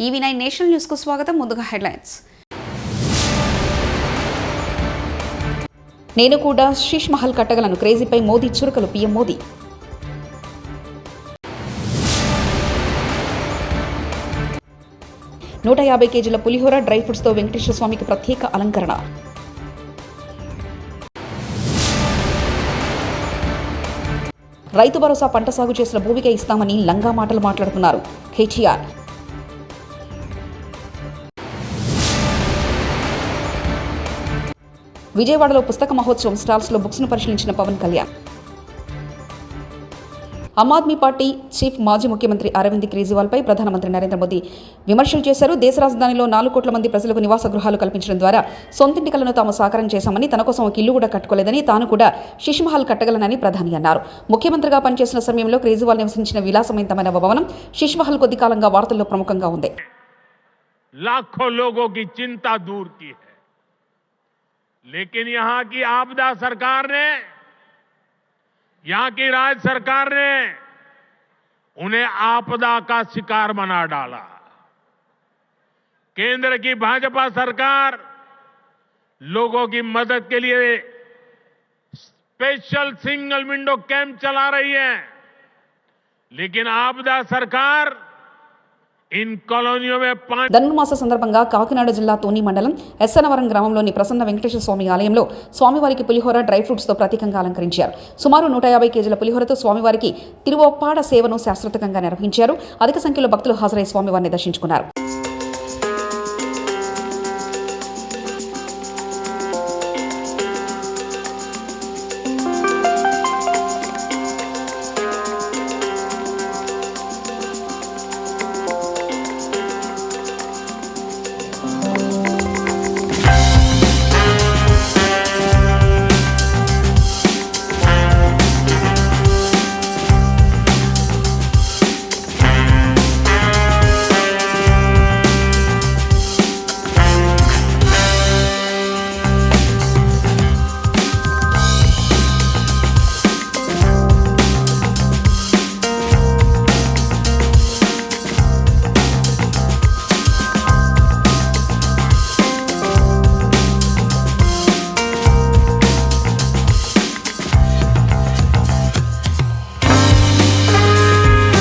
EV9 national news కు స్వాగతం. ముందుగా హెడ్లైన్స్. నేను కూడా శీష్ మహల్ కట్టగలను, క్రేజీపై మోదీ చురుకలు. పీఎం మోదీ. నూట 50 కేజీల పులిహోర డ్రై ఫ్రూట్స్తో వెంకటేశ్వర స్వామికి ప్రత్యేక అలంకరణ. రైతు భరోసా పంట సాగు చేసిన భూమికే ఇస్తామని లంగా మాటలు మాట్లాడుతున్నారు కేటీఆర్. విజయవాడలో పుస్తక మహోత్సవం స్టాల్స్లో బుక్స్ను పరిశీలించిన పవన్ కళ్యాణ్. ఆమ్ ఆద్మీ పార్టీ చీఫ్ మాజీ ముఖ్యమంత్రి అరవింద్ కేజ్రీవాల్పై ప్రధానమంత్రి నరేంద్ర మోదీ విమర్శలు చేశారు. దేశ రాజధానిలో 4 కోట్ల మంది ప్రజలకు నివాస గృహాలు కల్పించడం ద్వారా సొంతింటి కలను తాము సాకారం చేశామని, తన కోసం ఒక ఇల్లు కూడా కట్టుకోలేదని, తాను కూడా శీష్ మహల్ కట్టగలనని ప్రధాని అన్నారు. ముఖ్యమంత్రిగా పనిచేసిన సమయంలో కేజ్రీవాల్ నివసించిన విలాసవంతమైన భవనం శీష్ మహల్ కొద్ది కాలంగా వార్తల్లో ప్రముఖంగా ఉంది. लाखों लोगों की चिंता दूर की है, लेकिन यहां की आपदा सरकार ने, यहां की राज्य सरकार ने उन्हें आपदा का शिकार बना डाला. केंद्र की भाजपा सरकार लोगों की मदद के लिए स्पेशल सिंगल विंडो कैंप चला रही है, लेकिन आपदा सरकार ధనుర్మాస సందర్భంగా కాకినాడ జిల్లా తోని మండలం ఎస్సనవరం గ్రామంలోని ప్రసన్న వెంకటేశ్వర స్వామి ఆలయంలో స్వామివారికి పులిహోర డ్రై ఫ్రూట్స్తో ప్రత్యేకంగా అలంకరించారు. సుమారు 150 కేజీల పులిహోరతో స్వామివారికి తిరువప్పాడ సేవను శాస్త్రోక్తంగా నిర్వహించారు. అధిక సంఖ్యలో భక్తులు హాజరై స్వామివారిని దర్శించుకున్నారు.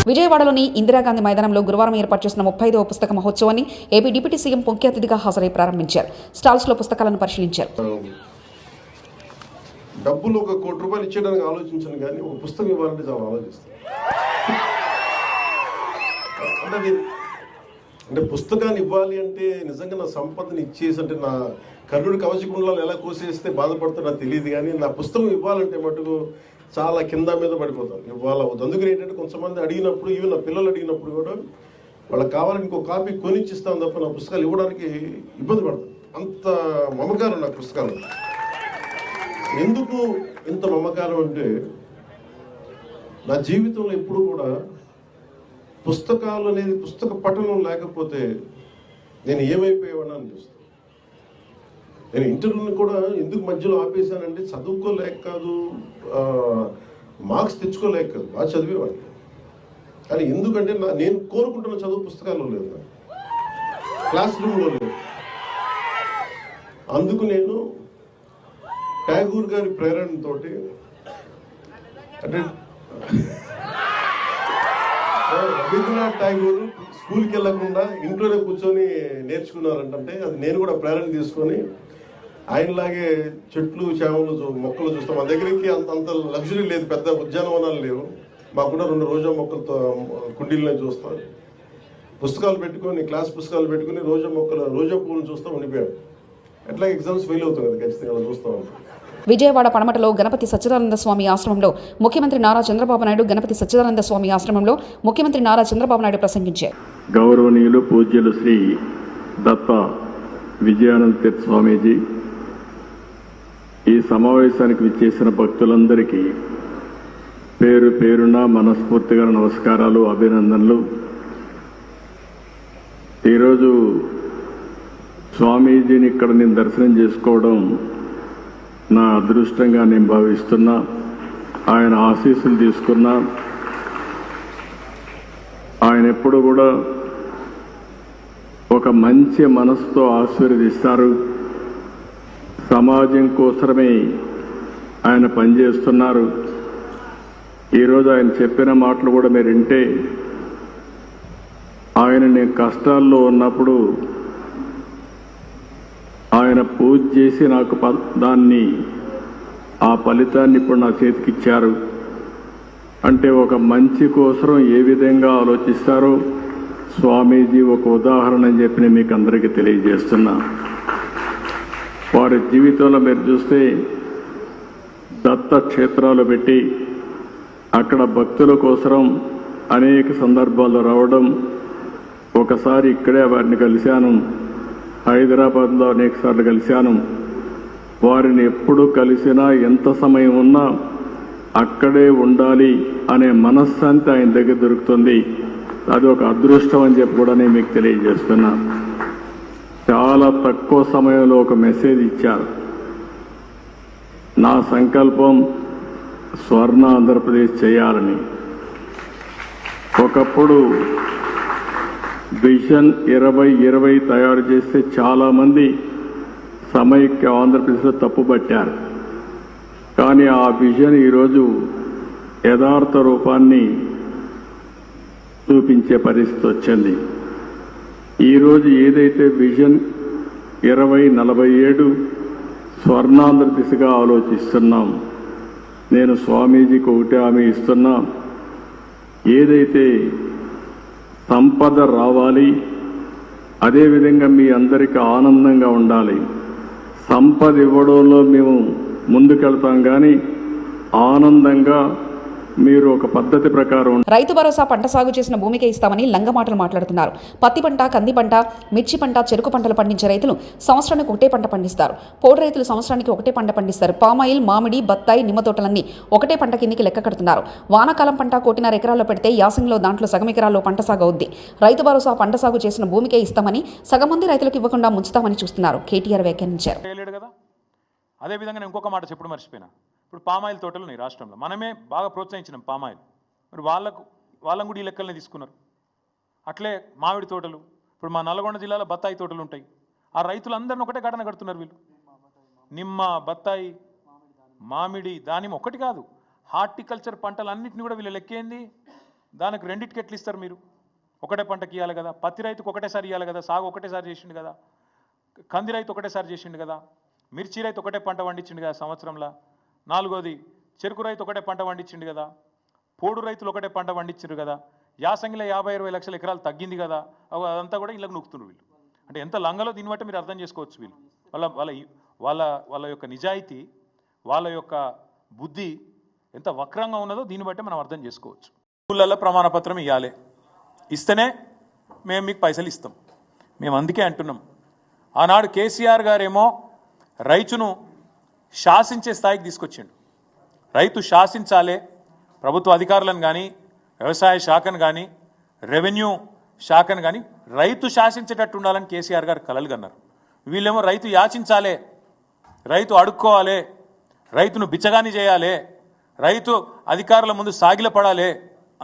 విజయవాడలోని ఇందిరాగాంధీ మైదానంలో గురువారం ఏర్పాటు చేసిన 35వ పుస్తక మహోత్సవాన్ని ఏపీ డిప్యూటీ సీఎం ముఖ్య అతిథిగా హాజరై ప్రారంభించారు. స్టాల్స్లో పుస్తకాలను పరిశీలించారు. డబ్బులు 1 కోటి రూపాయలు ఇచ్చేయడానికి ఆలోచించను, కానీ ఒక పుస్తకం ఇవ్వాలంటే చాలా ఆలోచిస్తాను. అంటే పుస్తకాన్ని ఇవ్వాలి అంటే నిజంగా నా సంపదను ఇచ్చేసి, అంటే నా కర్ణుడి కవచకుండలాలు ఎలా కోసేస్తే బాధపడుతుందో నాకు తెలియదు, కానీ నా పుస్తకం ఇవ్వాలంటే మటుకు చాలా కింద మీద పడిపోతాను. ఇవ్వాలవుతుంది. అందుకని ఏంటంటే కొంతమంది అడిగినప్పుడు, ఈవెన్ నా పిల్లలు అడిగినప్పుడు కూడా వాళ్ళకి కావాలని ఇంకో కాపీ కొనిచ్చిస్తాను తప్ప నా పుస్తకాలు ఇవ్వడానికి ఇబ్బంది పడతాను. అంత మమకారం నా పుస్తకాలు. ఎందుకు ఇంత మమకారం అంటే, నా జీవితంలో ఎప్పుడు కూడా పుస్తకాలు అనేది, పుస్తక పఠనం లేకపోతే నేను ఏమైపోయేవాడిని అనిపిస్తాను. నేను ఇంటర్వ్యూని కూడా ఎందుకు మధ్యలో ఆపేశానంటే, చదువుకోలేక కాదు, మార్క్స్ తెచ్చుకోలేక కాదు, బాగా చదివేవాడిని. కానీ ఎందుకంటే నేను కోరుకుంటున్న చదువు పుస్తకాల్లో లేదు, క్లాస్ రూమ్లో లేదు. అందుకు నేను ట్యాగూర్ గారి ప్రేరణతోటి, అంటే రవీంద్రనాథ్ ట్యాగూర్ స్కూల్కి వెళ్ళకుండా ఇంట్లోనే కూర్చొని నేర్చుకున్నారంటే, అది నేను కూడా ప్రేరణ తీసుకొని ఆయనలాగే చెట్లు చేమలు మొక్కలు చూస్తాం. మా దగ్గరికి అంత లగ్జరీ లేదు, పెద్ద ఉద్యానవనాలు లేవు. మాకుండా 2 రోజా మొక్కలతో కుండీలనే చూస్తాం. పుస్తకాలు పెట్టుకొని, క్లాస్ పుస్తకాలు పెట్టుకుని రోజా పువ్వులను చూస్తూ ఉండిపోయాడు. ఎట్లా ఎగ్జామ్స్ ఫెయిల్ అవుతుంది కదా, ఖచ్చితంగా చూస్తూ ఉంటాం. విజయవాడ పడమటలో గణపతి సచ్చిదానంద స్వామి ఆశ్రమంలో ముఖ్యమంత్రి నారా చంద్రబాబు నాయుడు గణపతి సచ్చిదానంద స్వామి ఆశ్రమంలో ముఖ్యమంత్రి నారా చంద్రబాబు నాయుడు ప్రసంగించారు. గౌరవనీయులు పూజ్యులు శ్రీ దత్త విజయానంద తీర్థ స్వామీజీ, ఈ సమావేశానికి విచ్చేసిన భక్తులందరికీ పేరు పేరున మనస్ఫూర్తిగా నమస్కారాలు, అభినందనలు. ఈరోజు స్వామీజీని ఇక్కడ నేను దర్శనం చేసుకోవడం నా అదృష్టంగా నేను భావిస్తున్నా. ఆయన ఆశీస్సులు తీసుకున్నా. ఆయన ఎప్పుడు కూడా ఒక మంచి మనసుతో ఆశీర్వదిస్తారు. సమాజం కోసమే ఆయన పనిచేస్తున్నారు. ఈరోజు ఆయన చెప్పిన మాటలు కూడా మీరు వింటే, ఆయన నేను కష్టాల్లో ఉన్నప్పుడు ఆయన పూజ చేసి నాకు దాన్ని ఆ ఫలితాన్ని ఇప్పుడు నా చేతికిచ్చారు. అంటే ఒక మంచి కోసం ఏ విధంగా ఆలోచిస్తారో స్వామీజీ ఒక ఉదాహరణ అని చెప్పి నేను మీకు అందరికీ తెలియజేస్తున్నా. వారి జీవితంలో మీరు చూస్తే దత్త క్షేత్రాలు పెట్టి అక్కడ భక్తుల కోసం అనేక సందర్భాల్లో రావడం. ఒకసారి ఇక్కడే వారిని కలిశాను, హైదరాబాద్లో అనేక సార్లు కలిశాను. వారిని ఎప్పుడు కలిసినా ఎంత సమయం ఉన్నా అక్కడే ఉండాలి అనే మనశ్శాంతి ఆయన దగ్గర దొరుకుతుంది. అది ఒక అదృష్టం అని చెప్పి కూడా నేను మీకు తెలియజేస్తున్నా. చాలా తక్కువ సమయంలో ఒక మెసేజ్ ఇచ్చారు. నా సంకల్పం స్వర్ణ ఆంధ్రప్రదేశ్ చేయాలని. ఒకప్పుడు విజన్ 2020 తయారు చేస్తే చాలామంది సమైక్య ఆంధ్రప్రదేశ్లో తప్పుపట్టారు. కానీ ఆ విజన్ ఈరోజు యథార్థ రూపాన్ని చూపించే పరిస్థితి వచ్చింది. ఈరోజు ఏదైతే విజన్ 2047 స్వర్ణాంధ్ర దిశగా ఆలోచిస్తున్నాం, నేను స్వామీజీకి ఒకటే హామీ ఇస్తున్నా. ఏదైతే సంపద రావాలి, అదేవిధంగా మీ అందరికీ ఆనందంగా ఉండాలి. సంపద ఇవ్వడంలో మేము ముందుకెళ్తాం, కానీ ఆనందంగా మీరు ఒక పద్ధతి ప్రకారం. రైతు భరోసా పంట సాగు చేసిన భూమికే ఇస్తామని లంగమాటలు మాట్లాడుతున్నారు. పత్తి పంట, కంది పంట, మిర్చి పంట, చెరుకు పంటలు పండించే రైతులు సంవత్సరానికి ఒకటే పంట పండిస్తారు. పోడు రైతులు సంవత్సరానికి ఒకటే పంట పండిస్తారు. పామాయిల్, మామిడి, బత్తాయి, నిమ్మ తోటలన్నీ ఒకటే పంట కిందికి లెక్క కడుతున్నారు. వానాకాలం పంట 1.5 ఎకరాల్లో పెడితే యాసంగిలో దాంట్లో సగం ఎకరాల్లో పంట సాగు అవుద్ది. రైతు భరోసా పంట సాగు చేసిన భూమికే ఇస్తామని సగం మంది రైతులకు ఇవ్వకుండా ముంచుతామని చూస్తున్నారు. కేటీఆర్ వ్యాఖ్యానించారు. అదేవిధంగా నేను ఇంకొక మాట చెప్పుడు మర్చిపోయినా. ఇప్పుడు పామాయిల్ తోటలు ఉన్నాయి రాష్ట్రంలో, మనమే బాగా ప్రోత్సహించినాం పామాయిల్. మరి వాళ్ళని కూడా ఈ లెక్కలనే తీసుకున్నారు. అట్లే మామిడి తోటలు, ఇప్పుడు మా నల్గొండ జిల్లాలో బత్తాయి తోటలు ఉంటాయి. ఆ రైతులందరిని ఒకటే ఘటన కడుతున్నారు వీళ్ళు. నిమ్మ, బత్తాయి, మామిడి, దానిమ్మ ఒకటి కాదు, హార్టికల్చర్ పంటలన్నింటినీ కూడా వీళ్ళు లెక్కేంది. దానికి రెండింటికి ఎట్లు ఇస్తారు మీరు? ఒకటే పంటకి ఇవ్వాలి కదా. పత్తి రైతుకు ఒకటేసారి ఇవ్వాలి కదా, సాగు ఒకటేసారి చేసిండు కదా. కంది రైతు ఒకటేసారి చేసిండు కదా. మిర్చి రైతు ఒకటే పంట పండించిండు కదా సంవత్సరంలో. నాలుగోది చెరుకు రైతు ఒకటే పంట పండించిండు కదా. పోడు రైతులు ఒకటే పంట పండించారు కదా. యాసంగిలో 50-20 లక్షల ఎకరాలు తగ్గింది కదా. అదంతా కూడా ఇళ్ళకు నొక్కుతున్నారు వీళ్ళు. అంటే ఎంత లంగలో దీన్ని బట్టి మీరు అర్థం చేసుకోవచ్చు. వీళ్ళు వాళ్ళ యొక్క నిజాయితీ, వాళ్ళ యొక్క బుద్ధి ఎంత వక్రంగా ఉన్నదో దీన్ని బట్టి మనం అర్థం చేసుకోవచ్చు. స్కూళ్ళల్లో ప్రమాణ పత్రం ఇవ్వాలి, ఇస్తేనే మేము మీకు పైసలు ఇస్తాం. మేము అందుకే అంటున్నాం. ఆనాడు కేసీఆర్ గారేమో రైతును శాసించే స్థాయికి తీసుకొచ్చిండు. రైతు శాసించాలే, ప్రభుత్వ అధికారులను కానీ, వ్యవసాయ శాఖను కానీ, రెవెన్యూ శాఖను కానీ రైతు శాసించేటట్టు ఉండాలని కేసీఆర్ గారు కలలు కన్నారు. వీళ్ళేమో రైతు యాచించాలే, రైతు అడుక్కోవాలి, రైతును బిచ్చగాని చేయాలి, రైతు అధికారుల ముందు సాగిలపడాలి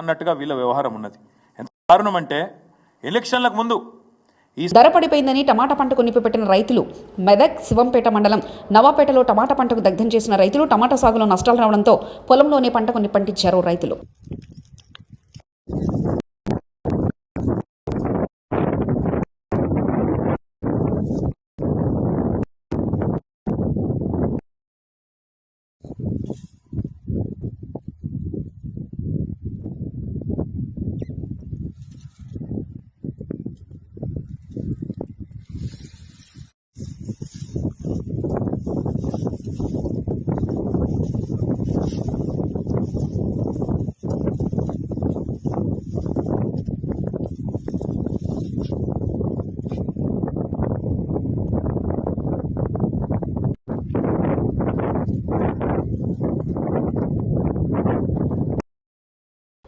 అన్నట్టుగా వీళ్ళ వ్యవహారం ఉన్నది. ఎంత కారణం అంటే ఎలక్షన్లకు ముందు ధర పడిపోయిందని టమాటా పంటకు నిప్పిపెట్టిన రైతులు. మెదక్, శివంపేట మండలం నవాపేటలో టమాటా పంటకు దగ్ధం చేసిన రైతులు టమాటా సాగులో నష్టాలు రావడంతో పొలంలోనే పంటకు నిప్పంటించారు రైతులు.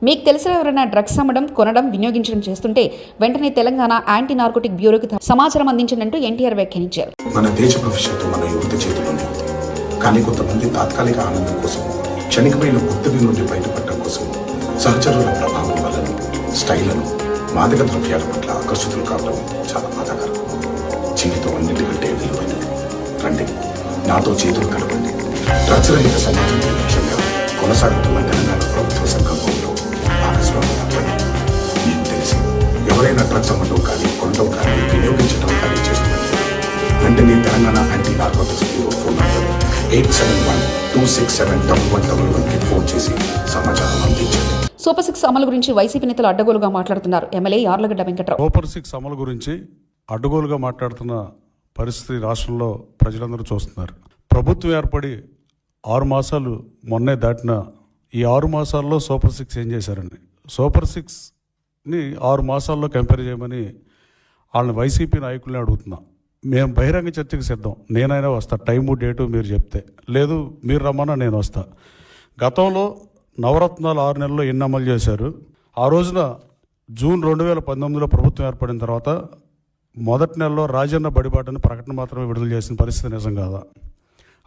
మీకు తెలిసిన ఎవరైనా డ్రగ్స్ అమ్మడం, కొనడం, వినియోగించడం చేస్తుంటే వెంటనే తెలంగాణ యాంటీ నార్కోటిక్ బ్యూరోకి సమాచారం అందించండి ఎన్టీఆర్ వ్యాఖ్యానించారు. మన దేశ భవిష్యత్తు మన యువత చేతిలోనే ఉంది. కానీ కొంతమంది తాత్కాలిక ఆనందం కోసం, క్షణికమైన ఒత్తిడి నుండి బయటపడటం కోసం సహచరుల ప్రభావం వల్ల స్టైళ్లను, మాదక ద్రవ్యాల పట్ల ఆకర్షితులు కావడం చాలా బాధాకరం. జీవితం అన్నిటికంటే విలువైనది. రండి, నాతో చేతులు కలపండి. డ్రగ్స్ రహిత సమాజం లక్ష్యంగా కొనసాగుతున్న తెలంగాణ ప్రభుత్వ సంకల్పంలో భాగస్వామ్యం అవ్వండి. మీకు తెలిసి ఎవరైనా డ్రగ్స్ అమ్మటం కానీ కొనడం కానీ వినియోగించడం కానీ చేస్తున్నారు, వెంటనే Telangana anti narcotics bureau phone number 8712671111కి ఫోన్ చేసి సమాచారం అందించండి. సూపర్ 6 అమలు గురించి వైసీపీ నేతలు అడ్డగోలుగా మాట్లాడుతున్నారు. ఎమ్మెల్యే యార్లగడ్డ వెంకట్రావు సూపర్ 6 అమలు గురించి అడ్డగోలుగా మాట్లాడుతున్న పరిస్థితి రాష్ట్రంలో ప్రజలందరూ చూస్తున్నారు. ప్రభుత్వం ఏర్పడి 6 మాసాలు మొన్నే దాటిన ఈ 6 మాసాల్లో సూపర్ 6 ఏం చేశారండి? సూపర్ 6ని 6 మాసాల్లో కంపేర్ చేయమని వాళ్ళని వైసీపీ నాయకుల్ని అడుగుతున్నా. మేము బహిరంగ చర్చకు సిద్ధం. నేనైనా వస్తా, టైము డేటు మీరు చెప్తే. లేదు మీరు రమ్మన్నా నేను వస్తా. గతంలో నవరత్నాలు 6 నెలల్లో ఎన్ని అమలు చేశారు? ఆ రోజున జూన్ 2019లో ప్రభుత్వం ఏర్పడిన తర్వాత మొదటి నెలలో రాజన్న బడిబాటని ప్రకటన మాత్రమే విడుదల చేసిన పరిస్థితి నిజం కాదా?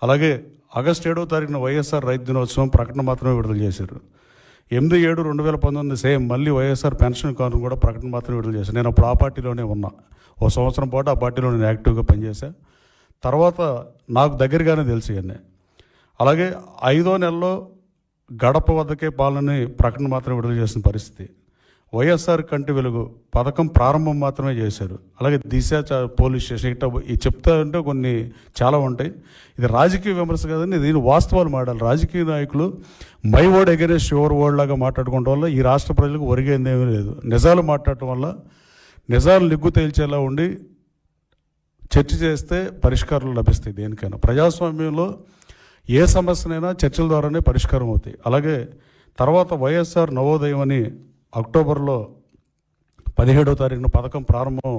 అలాగే ఆగస్టు 7వ తారీఖున వైఎస్ఆర్ రైతు దినోత్సవం ప్రకటన మాత్రమే విడుదల చేశారు. 8/7/2019 సేమ్ మళ్ళీ వైఎస్ఆర్ పెన్షన్ కానుక కూడా ప్రకటన మాత్రమే విడుదల చేశారు. నేను అప్పుడు ఆ పార్టీలోనే ఉన్నా. 1 సంవత్సరం పాటు ఆ పార్టీలో నేను యాక్టివ్గా పనిచేశా. తర్వాత నాకు దగ్గరగానే తెలిసి అన్నీ. అలాగే 5వ నెలలో గడప వద్దకే పాలనని ప్రకటన మాత్రమే విడుదల చేసిన పరిస్థితి. వైఎస్ఆర్ కంటి వెలుగు పథకం ప్రారంభం మాత్రమే చేశారు. అలాగే దిశ పోలీస్ స్టేషన్ ఇట్లా ఇది చెప్తా ఉంటే కొన్ని చాలా ఉంటాయి. ఇది రాజకీయ విమర్శ కదండి, దీని వాస్తవాలు మాట్లాడాలి. రాజకీయ నాయకులు my word against your word లాగా మాట్లాడుకోవడం వల్ల ఈ రాష్ట్ర ప్రజలకు ఒరిగేది ఏమీ లేదు. నిజాలు మాట్లాడటం వల్ల నిజాలు నిగ్గు తేల్చేలా ఉండి చర్చ చేస్తే పరిష్కారాలు లభిస్తాయి. దేనికైనా ప్రజాస్వామ్యంలో ఏ సమస్యనైనా చర్చల ద్వారానే పరిష్కారం అవుతాయి. అలాగే తర్వాత వైఎస్ఆర్ నవోదయం అని అక్టోబర్లో 17వ తారీఖున పథకం ప్రారంభం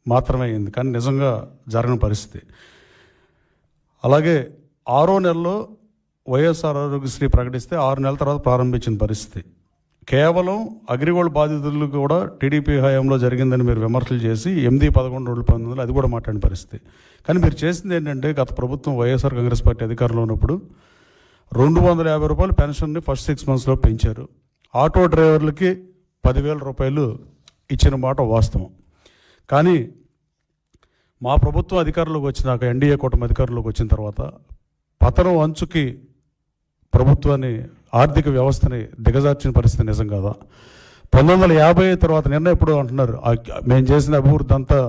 మాత్రమే అయింది, కానీ నిజంగా జరగని పరిస్థితి. అలాగే 6వ నెలలో వైఎస్ఆర్ ఆరోగ్యశ్రీ ప్రకటిస్తే 6 నెలల తర్వాత ప్రారంభించిన పరిస్థితి. కేవలం అగ్రిగోల్డ్ బాధితులు కూడా టీడీపీ హయాంలో జరిగిందని మీరు విమర్శలు చేసి 8/11/2019 అది కూడా మాట్లాడిన పరిస్థితి. కానీ మీరు చేసింది ఏంటంటే, గత ప్రభుత్వం వైఎస్ఆర్ కాంగ్రెస్ పార్టీ అధికారంలో ఉన్నప్పుడు 250 రూపాయలు పెన్షన్ని ఫస్ట్ 6 మంత్స్లో పెంచారు. ఆటో డ్రైవర్లకి 10,000 రూపాయలు ఇచ్చిన మాట వాస్తవం. కానీ మా ప్రభుత్వం అధికారంలోకి వచ్చినాక, ఎన్డీఏ కూటమి అధికారంలోకి వచ్చిన తర్వాత పతనం అంచుకి ప్రభుత్వాన్ని, ఆర్థిక వ్యవస్థని దిగజార్చిన పరిస్థితి నిజం కాదా? 1950 తర్వాత నిన్న ఎప్పుడు అంటున్నారు మేము చేసిన అభివృద్ధి అంతా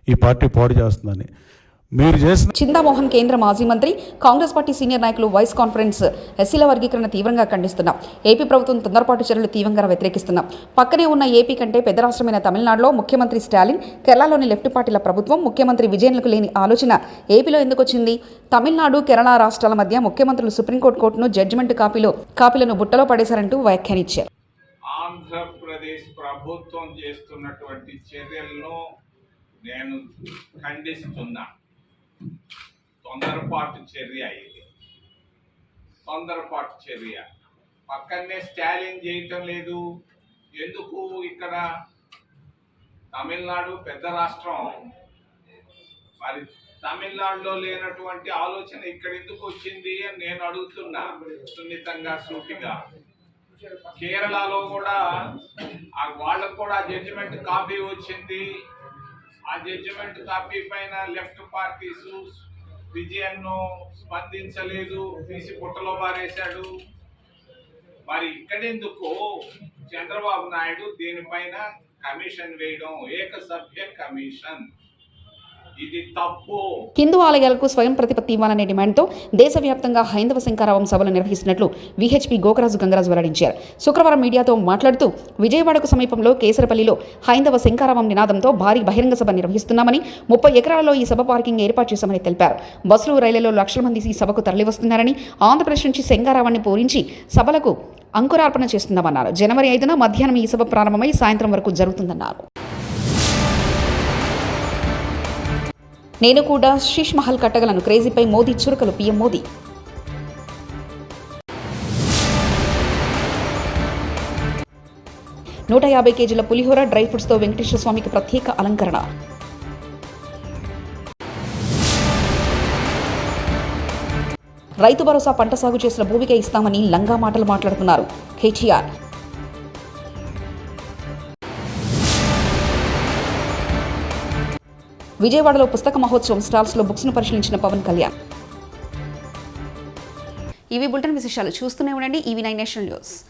ఈ పార్టీ పాడు చేస్తుందని. మీరు చేసిన చిందామోహన్ కేంద్ర మాజీ మంత్రి, కాంగ్రెస్ పార్టీ సీనియర్ నాయకులు వాయిస్ కాన్ఫరెన్స్ ఎస్సీల వర్గీకరణ తీవ్రంగా ఖండిస్తున్నాం. ఏపీ ప్రభుత్వం తొందరపాటు చర్యలు తీవ్రంగా వ్యతిరేకిస్తున్నాం. పక్కనే ఉన్న ఏపీ కంటే పెద్ద రాష్ట్రమైన తమిళనాడులో ముఖ్యమంత్రి స్టాలిన్, కేరళలోని లెఫ్ట్ పార్టీల ప్రభుత్వం, ముఖ్యమంత్రి విజయన్లకు లేని ఆలోచన ఏపీలో ఎందుకు వచ్చింది? తమిళనాడు, కేరళ రాష్ట్రాల మధ్య ముఖ్యమంత్రులు సుప్రీంకోర్టును జడ్జిమెంట్ కాపీలను బుట్టలో పడేశారంటూ వ్యాఖ్యానించారు. ఆంధ్రప్రదేశ్ ప్రభుత్వం చేస్తున్నటువంటి చర్యలను నేను ఖండిస్తున్నా. తొందరపాటు చర్య ఇది, తొందరపాటు చర్య. పక్కనే స్టాలిన్ చేయటం లేదు ఎందుకు? ఇక్కడ తమిళనాడు పెద్ద రాష్ట్రం, మరి తమిళనాడులో లేనటువంటి ఆలోచన ఇక్కడ ఎందుకు వచ్చింది అని నేను అడుగుతున్నా సున్నితంగా, సూటిగా. కేరళలో కూడా వాళ్ళకు కూడా జడ్జిమెంట్ కాపీ వచ్చింది. ఆ జడ్జిమెంట్ కాపీ పైన లెఫ్ట్ పార్టీస్ విజయన్ను స్పందించలేదు, తీసి పుట్టలో పారేశాడు. మరి ఇక్కడెందుకు చంద్రబాబు నాయుడు దీనిపైన కమిషన్ వేయడం, ఏకసభ్య కమిషన్? ఇది తప్పు. హిందూ ఆలయాలకు స్వయం ప్రతిపత్తి ఇవ్వాలనే డిమాండ్తో దేశవ్యాప్తంగా హైందవ శంఖారావం సభలు నిర్వహిస్తున్నట్లు విహెచ్పి గోకరాజు గంగరాజు వెల్లడించారు. శుక్రవారం మీడియాతో మాట్లాడుతూ విజయవాడకు సమీపంలో కేసరపల్లిలో హైందవ శంఖారావం నినాదంతో భారీ బహిరంగ సభ నిర్వహిస్తున్నామని, 30 ఎకరాలలో ఈ సభ పార్కింగ్ ఏర్పాటు చేశామని తెలిపారు. బస్సులు, రైళ్లలో లక్షల మంది ఈ సభకు తరలివస్తున్నారని, ఆంధ్రప్రదేశ్ నుంచి శంఖారావాన్ని పూరించి సభలకు అంకురార్పణ చేస్తున్నామన్నారు. జనవరి 5న మధ్యాహ్నం ఈ సభ ప్రారంభమై సాయంత్రం వరకు జరుగుతుందన్నారు. నేను కూడా శీష్ మహల్ కట్టగలను, క్రేజీపై మోదీ చురుకలు. పీఎం మోదీ 150 కేజీల పులిహోర, డ్రై ఫ్రూట్స్తో వెంకటేశ్వర స్వామికి ప్రత్యేక అలంకరణ. రైతు భరోసా పంట సాగు చేసిన భూమికే ఇస్తామని లంగా మాటలు మాట్లాడుతున్నారు కేటీఆర్. విజయవాడలో పుస్తక మహోత్సవం స్టాల్స్లో బుక్స్ను పరిశీలించిన పవన్ కళ్యాణ్. ఇవి బులెటిన్ విశేషాలు. చూస్తూనే ఉండండి EV9 నేషనల్ న్యూస్.